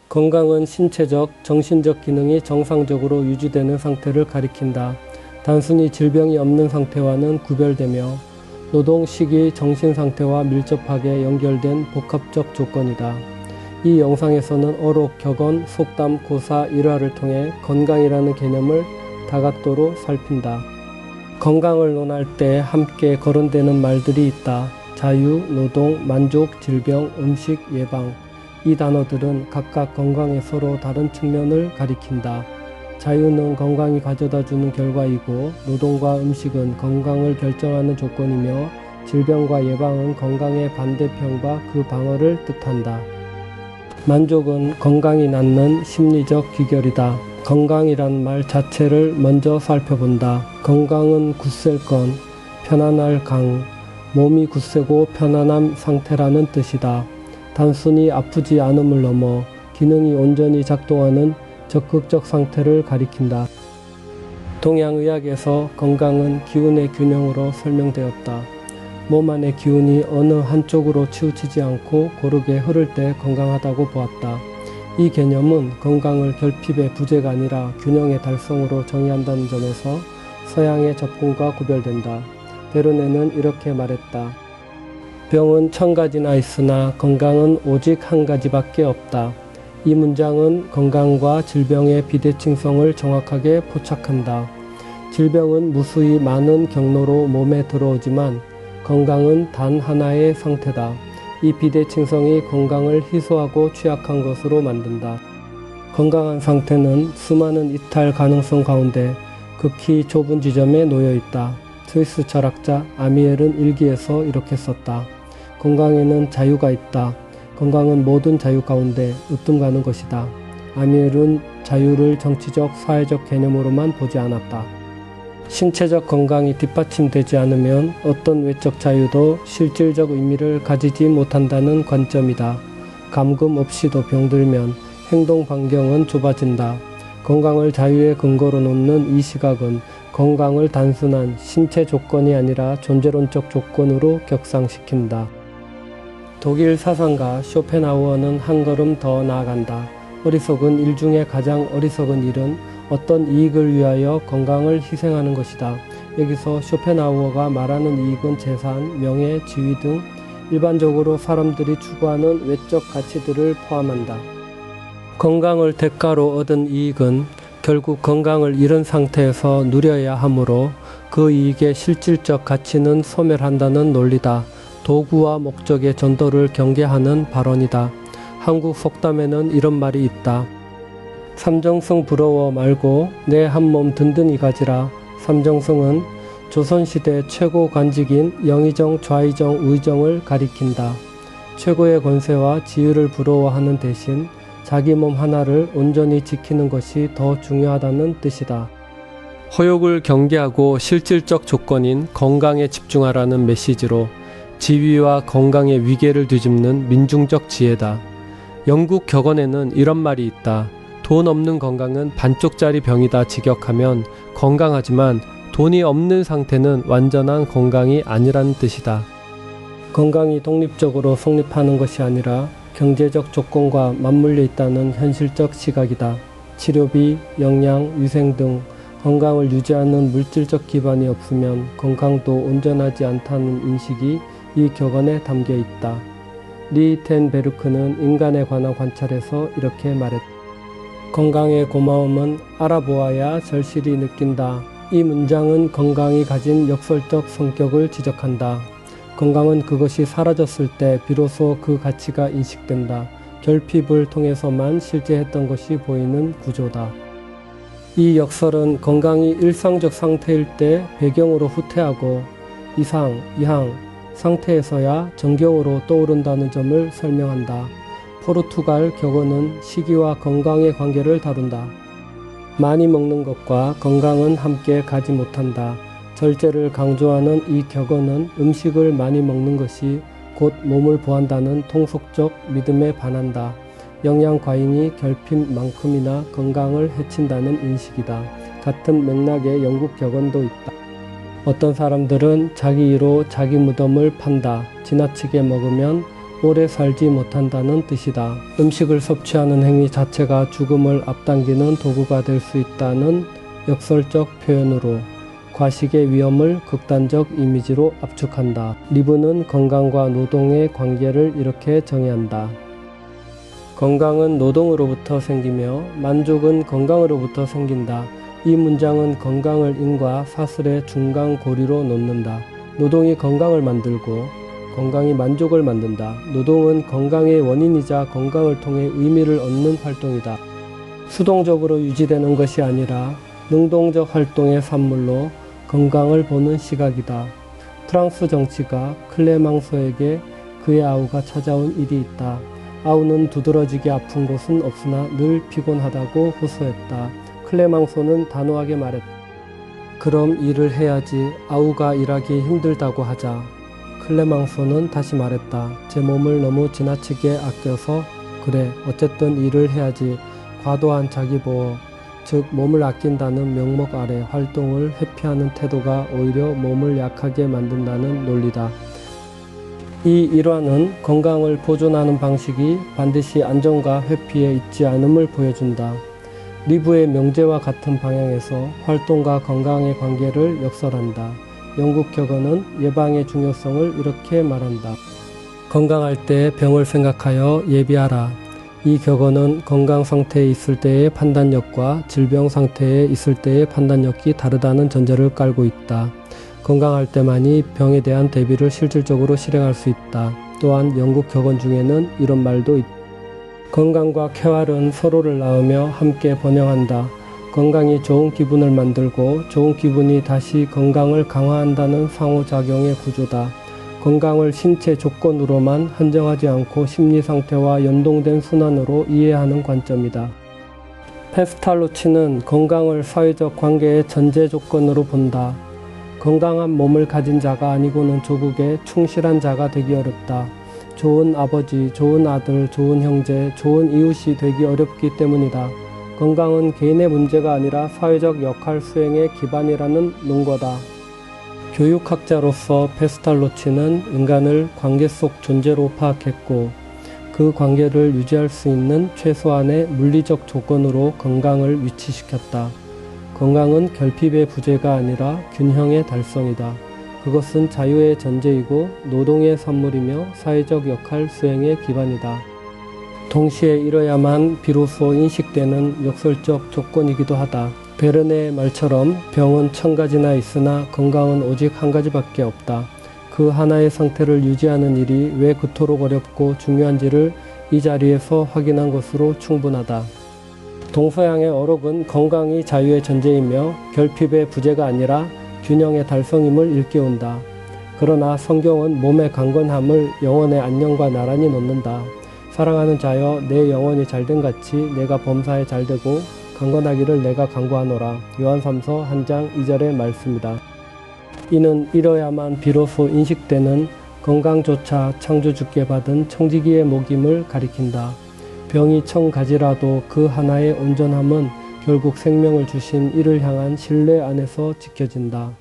건강은 신체적, 정신적 기능이 정상적으로 유지되는 상태를 가리킨다. 단순히 질병이 없는 상태와는 구별되며 노동 시기 정신 상태와 밀접하게 연결된 복합적 조건이다. 이 영상에서는 어록, 격언, 속담, 고사, 일화를 통해 건강이라는 개념을 다각도로 살핀다. 건강을 논할 때 함께 거론되는 말들이 있다. 자유, 노동, 만족, 질병, 음식, 예방. 이 단어들은 각각 건강의 서로 다른 측면을 가리킨다. 자유는 건강이 가져다주는 결과이고 노동과 음식은 건강을 결정하는 조건이며 질병과 예방은 건강의 반대편과 그 방어를 뜻한다. 만족은 건강이 낳는 심리적 귀결이다. 건강이란 말 자체를 먼저 살펴본다. 건강은 굳셀 건, 편안할 강, 몸이 굳세고 편안한 상태라는 뜻이다. 단순히 아프지 않음을 넘어 기능이 온전히 작동하는 적극적 상태를 가리킨다. 동양의학에서 건강은 기운의 균형으로 설명되었다. 몸 안의 기운이 어느 한쪽으로 치우치지 않고 고르게 흐를 때 건강하다고 보았다. 이 개념은 건강을 결핍의 부재가 아니라 균형의 달성으로 정의한다는 점에서 서양의 접근과 구별된다. 베르네는 이렇게 말했다. 병은 1000가지나 있으나 건강은 오직 한 가지밖에 없다. 이 문장은 건강과 질병의 비대칭성을 정확하게 포착한다. 질병은 무수히 많은 경로로 몸에 들어오지만 건강은 단 하나의 상태다. 이 비대칭성이 건강을 희소하고 취약한 것으로 만든다. 건강한 상태는 수많은 이탈 가능성 가운데 극히 좁은 지점에 놓여 있다. 스위스 철학자 아미엘은 일기에서 이렇게 썼다. 건강에는 자유가 있다. 건강은 모든 자유 가운데 으뜸가는 것이다. 아미엘은 자유를 정치적, 사회적 개념으로만 보지 않았다. 신체적 건강이 뒷받침되지 않으면 어떤 외적 자유도 실질적 의미를 가지지 못한다는 관점이다. 감금 없이도 병들면 행동 반경은 좁아진다. 건강을 자유의 근거로 놓는 이 시각은 건강을 단순한 신체 조건이 아니라 존재론적 조건으로 격상시킨다. 독일 사상가 쇼펜하우어는 한 걸음 더 나아간다. 어리석은 일 중에 가장 어리석은 일은 어떤 이익을 위하여 건강을 희생하는 것이다. 여기서 쇼펜하우어가 말하는 이익은 재산, 명예, 지위 등 일반적으로 사람들이 추구하는 외적 가치들을 포함한다. 건강을 대가로 얻은 이익은 결국 건강을 잃은 상태에서 누려야 하므로 그 이익의 실질적 가치는 소멸한다는 논리다. 도구와 목적의 전도를 경계하는 발언이다. 한국 속담에는 이런 말이 있다. 삼정승 부러워 말고 내 한 몸 든든히 가지라. 삼정승은 조선시대 최고 관직인 영의정, 좌의정, 우의정을 가리킨다. 최고의 권세와 지위를 부러워하는 대신 자기 몸 하나를 온전히 지키는 것이 더 중요하다는 뜻이다. 허욕을 경계하고 실질적 조건인 건강에 집중하라는 메시지로 지위와 건강의 위계를 뒤집는 민중적 지혜다. 영국 격언에는 이런 말이 있다. 돈 없는 건강은 반쪽짜리 병이다 직역하면 건강하지만 돈이 없는 상태는 완전한 건강이 아니라는 뜻이다. 건강이 독립적으로 성립하는 것이 아니라 경제적 조건과 맞물려 있다는 현실적 시각이다. 치료비, 영양, 위생 등 건강을 유지하는 물질적 기반이 없으면 건강도 온전하지 않다는 인식이 이 격언에 담겨 있다. 리텐베르크는 인간에 관한 관찰에서 이렇게 말했다. 건강의 고마움은 알아보아야 절실히 느낀다. 이 문장은 건강이 가진 역설적 성격을 지적한다. 건강은 그것이 사라졌을 때 비로소 그 가치가 인식된다. 결핍을 통해서만 실제했던 것이 보이는 구조다. 이 역설은 건강이 일상적 상태일 때 배경으로 후퇴하고 이상, 이항 상태에서야 정경으로 떠오른다는 점을 설명한다. 포르투갈 격언은 시기와 건강의 관계를 다룬다. 많이 먹는 것과 건강은 함께 가지 못한다. 절제를 강조하는 이 격언은 음식을 많이 먹는 것이 곧 몸을 보한다는 통속적 믿음에 반한다. 영양 과잉이 결핍만큼이나 건강을 해친다는 인식이다. 같은 맥락의 영국 격언도 있다. 어떤 사람들은 자기 이로 자기 무덤을 판다. 지나치게 먹으면 오래 살지 못한다는 뜻이다. 음식을 섭취하는 행위 자체가 죽음을 앞당기는 도구가 될 수 있다는 역설적 표현으로 과식의 위험을 극단적 이미지로 압축한다. 리브는 건강과 노동의 관계를 이렇게 정의한다. 건강은 노동으로부터 생기며 만족은 건강으로부터 생긴다. 이 문장은 건강을 인과 사슬의 중간 고리로 놓는다. 노동이 건강을 만들고 건강이 만족을 만든다. 노동은 건강의 원인이자 건강을 통해 의미를 얻는 활동이다. 수동적으로 유지되는 것이 아니라 능동적 활동의 산물로 건강을 보는 시각이다. 프랑스 정치가 클레망소에게 그의 아우가 찾아온 일이 있다. 아우는 두드러지게 아픈 곳은 없으나 늘 피곤하다고 호소했다. 클레망소는 단호하게 말했다. 그럼 일을 해야지. 아우가 일하기 힘들다고 하자. 클레망소는 다시 말했다. 제 몸을 너무 지나치게 아껴서 그래. 어쨌든 일을 해야지. 과도한 자기보호, 즉 몸을 아낀다는 명목 아래 활동을 회피하는 태도가 오히려 몸을 약하게 만든다는 논리다. 이 일화는 건강을 보존하는 방식이 반드시 안정과 회피에 있지 않음을 보여준다. 리브의 명제와 같은 방향에서 활동과 건강의 관계를 역설한다. 영국 격언은 예방의 중요성을 이렇게 말한다. 건강할 때 병을 생각하여 예비하라. 이 격언은 건강 상태에 있을 때의 판단력과 질병 상태에 있을 때의 판단력이 다르다는 전제를 깔고 있다. 건강할 때만이 병에 대한 대비를 실질적으로 실행할 수 있다. 또한 영국 격언 중에는 이런 말도 있다. 건강과 쾌활은 서로를 낳으며 함께 번영한다. 건강이 좋은 기분을 만들고 좋은 기분이 다시 건강을 강화한다는 상호작용의 구조다. 건강을 신체 조건으로만 한정하지 않고 심리 상태와 연동된 순환으로 이해하는 관점이다. 페스탈로치는 건강을 사회적 관계의 전제 조건으로 본다. 건강한 몸을 가진 자가 아니고는 조국에 충실한 자가 되기 어렵다. 좋은 아버지, 좋은 아들, 좋은 형제, 좋은 이웃이 되기 어렵기 때문이다. 건강은 개인의 문제가 아니라 사회적 역할 수행의 기반이라는 논거다. 교육학자로서 페스탈로치는 인간을 관계 속 존재로 파악했고 그 관계를 유지할 수 있는 최소한의 물리적 조건으로 건강을 위치시켰다. 건강은 결핍의 부재가 아니라 균형의 달성이다. 그것은 자유의 전제이고 노동의 선물이며 사회적 역할 수행의 기반이다. 동시에 이뤄야만 비로소 인식되는 역설적 조건이기도 하다. 베르네의 말처럼 병은 1000가지나 있으나 건강은 오직 한 가지밖에 없다. 그 하나의 상태를 유지하는 일이 왜 그토록 어렵고 중요한지를 이 자리에서 확인한 것으로 충분하다. 동서양의 어록은 건강이 자유의 전제이며 결핍의 부재가 아니라 균형의 달성임을 일깨운다. 그러나 성경은 몸의 강건함을 영혼의 안녕과 나란히 놓는다. 사랑하는 자여, 내 영혼이 잘된 같이 내가 범사에 잘되고 강건하기를 내가 간구하노라. 요한삼서 1장 2절의 말씀이다. 이는 이뤄야만 비로소 인식되는 건강조차 창조주께 받은 청지기의 목임을 가리킨다. 병이 1000가지라도 그 하나의 온전함은 결국 생명을 주신 이를 향한 신뢰 안에서 지켜진다.